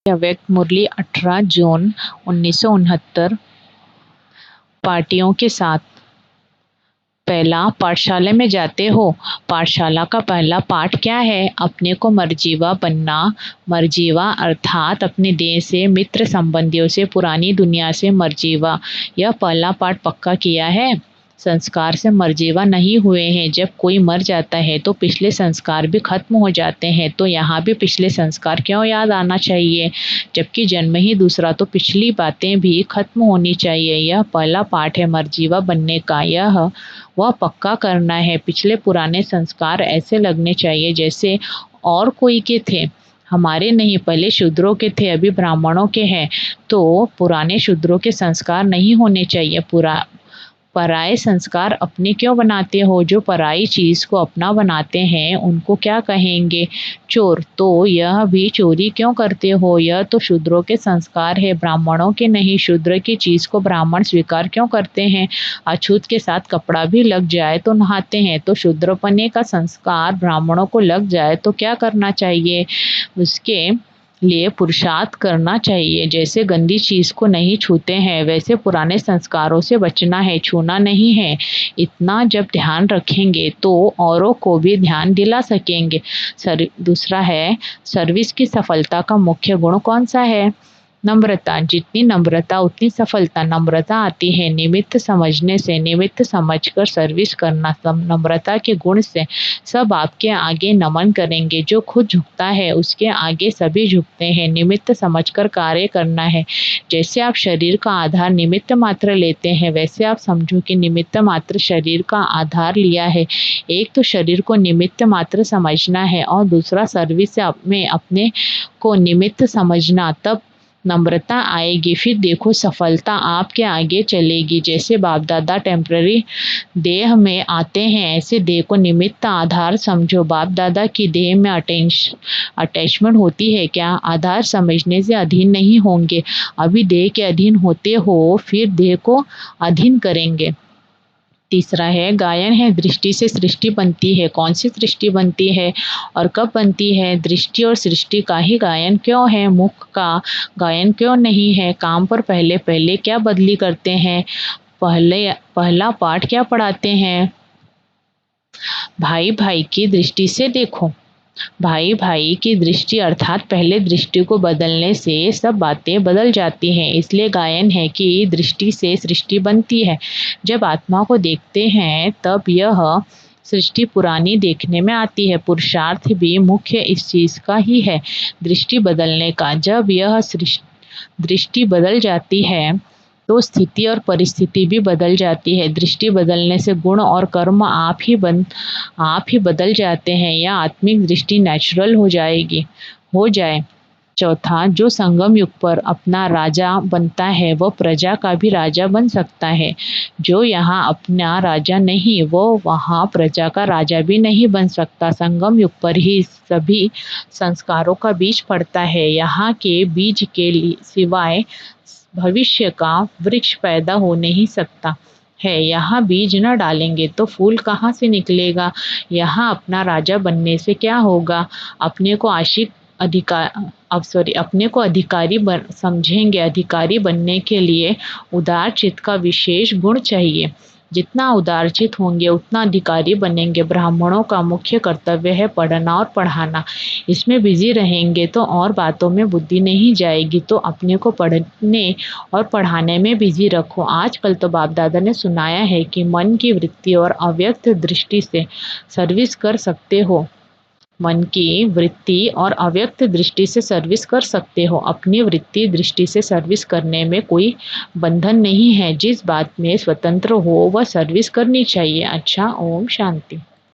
अव्यक्त मुरली 18 जून 1969 पार्टियों के साथ। पहला, पाठशाला में जाते हो। पाठशाला का पहला पाठ क्या है? अपने को मर्जीवा बनना। मर्जीवा अर्थात अपने देह से, मित्र संबंधियों से, पुरानी दुनिया से मर्जीवा। यह पहला पाठ पक्का किया है। संस्कार से मर्जीवा नहीं हुए हैं। जब कोई मर जाता है तो पिछले संस्कार भी खत्म हो जाते हैं, तो यहाँ भी पिछले संस्कार क्यों याद आना चाहिए? जबकि जन्म ही दूसरा, तो पिछली बातें भी खत्म होनी चाहिए। यह पहला पाठ है मर्जीवा बनने का। यह वह पक्का करना है। पिछले पुराने संस्कार ऐसे लगने चाहिए जैसे और कोई के थे, हमारे नहीं। पहले शूद्रों के थे, अभी ब्राह्मणों के हैं, तो पुराने शूद्रों के संस्कार नहीं होने चाहिए। पराये संस्कार अपने क्यों बनाते हो? जो पराई चीज को अपना बनाते हैं उनको क्या कहेंगे? चोर। तो यह भी चोरी क्यों करते हो? यह तो शूद्रों के संस्कार है, ब्राह्मणों के नहीं। शूद्र की चीज को ब्राह्मण स्वीकार क्यों करते हैं? अछूत के साथ कपड़ा भी लग जाए तो नहाते हैं, तो शूद्रपने का संस्कार ब्राह्मणों को लग जाए तो क्या करना चाहिए? उसके लिए पुरुषार्थ करना चाहिए। जैसे गंदी चीज को नहीं छूते हैं, वैसे पुराने संस्कारों से बचना है, छूना नहीं है। इतना जब ध्यान रखेंगे तो औरों को भी ध्यान दिला सकेंगे। दूसरा है, सर्विस की सफलता का मुख्य गुण कौन सा है? नम्रता। जितनी नम्रता उतनी सफलता। नम्रता आती है निमित्त समझने से, निमित्त समझकर सर्विस करना। नम्रता के गुण से सब आपके आगे नमन करेंगे। जो खुद झुकता है उसके आगे सभी झुकते हैं। निमित्त समझकर कार्य करना है। जैसे आप शरीर का आधार निमित्त मात्र लेते हैं, वैसे आप समझो कि निमित्त मात्र शरीर का आधार लिया है। एक तो शरीर को निमित्त मात्र समझना है और दूसरा सर्विस में अपने को निमित्त समझना। तब नम्रता आएगी, फिर देखो सफलता आपके आगे चलेगी। जैसे बाप दादा टेम्पररी देह में आते हैं, ऐसे देह को निमित्त आधार समझो। बाप दादा की देह में अटैचमेंट होती है क्या? आधार समझने से अधीन नहीं होंगे। अभी देह के अधीन होते हो, फिर देह को अधीन करेंगे। तीसरा है, गायन है दृष्टि से सृष्टि बनती है। कौन सी सृष्टि बनती है और कब बनती है? दृष्टि और सृष्टि का ही गायन क्यों है? मुख का गायन क्यों नहीं है? काम पर पहले पहले क्या बदली करते हैं? पहला पाठ क्या पढ़ाते हैं? भाई भाई की दृष्टि से देखो। भाई भाई की दृष्टि अर्थात पहले दृष्टि को बदलने से सब बातें बदल जाती हैं। इसलिए गायन है कि दृष्टि से सृष्टि बनती है। जब आत्मा को देखते हैं तब यह सृष्टि पुरानी देखने में आती है। पुरुषार्थ भी मुख्य इस चीज का ही है, दृष्टि बदलने का। जब यह दृष्टि बदल जाती है तो स्थिति और परिस्थिति भी बदल जाती है। दृष्टि बदलने से गुण और कर्म आप ही बदल जाते हैं, या आत्मिक दृष्टि नेचुरल हो जाए। चौथा, जो संगम युग पर अपना राजा बनता है वो प्रजा का भी राजा बन सकता है। जो यहाँ अपना राजा नहीं, वो वहाँ प्रजा का राजा भी नहीं बन सकता। संगम युग पर ही सभी संस्कारों का बीज पड़ता है। यहाँ के बीज के सिवाय भविष्य का वृक्ष पैदा हो नहीं सकता है। यहाँ बीज न डालेंगे तो फूल कहाँ से निकलेगा? यहाँ अपना राजा बनने से क्या होगा? अपने को अधिकारी समझेंगे। अधिकारी बनने के लिए उदार चित्त का विशेष गुण चाहिए। जितना उदारचित होंगे उतना अधिकारी बनेंगे। ब्राह्मणों का मुख्य कर्तव्य है पढ़ना और पढ़ाना। इसमें बिजी रहेंगे तो और बातों में बुद्धि नहीं जाएगी, तो अपने को पढ़ने और पढ़ाने में बिजी रखो। आजकल तो बाप दादा ने सुनाया है कि मन की वृत्ति और अव्यक्त दृष्टि से सर्विस कर सकते हो। मन की वृत्ति और अव्यक्त दृष्टि से सर्विस कर सकते हो। अपनी वृत्ति दृष्टि से सर्विस करने में कोई बंधन नहीं है। जिस बात में स्वतंत्र हो वह सर्विस करनी चाहिए। अच्छा, ओम शांति।